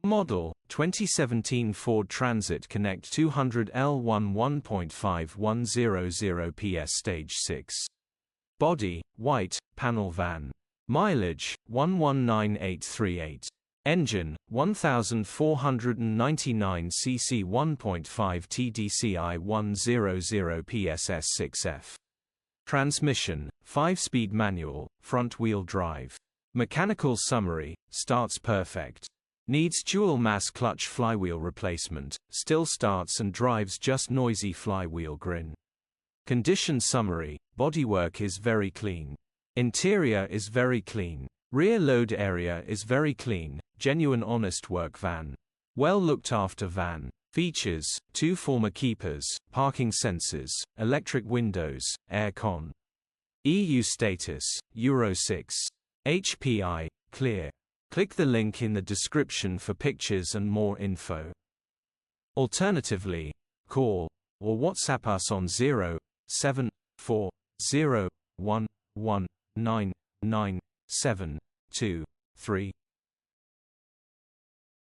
Model, 2017 Ford Transit Connect 200L1 1.5100 PS Stage 6. Body, white, panel van. Mileage, 119838. Engine, 1499 cc 1.5 TDCI 100 PSS 6F. Transmission, 5-speed manual, front-wheel drive. Mechanical summary, starts perfect. Needs dual mass clutch flywheel replacement, still starts and drives just noisy flywheel grin. Condition summary, bodywork is very clean. Interior is very clean. Rear load area is very clean, genuine honest work van. Well looked after van. Features, 2 former keepers, parking sensors, electric windows, air con. EU status, Euro 6. HPI, clear. Click the link in the description for pictures and more info. Alternatively, call or WhatsApp us on 07401199723.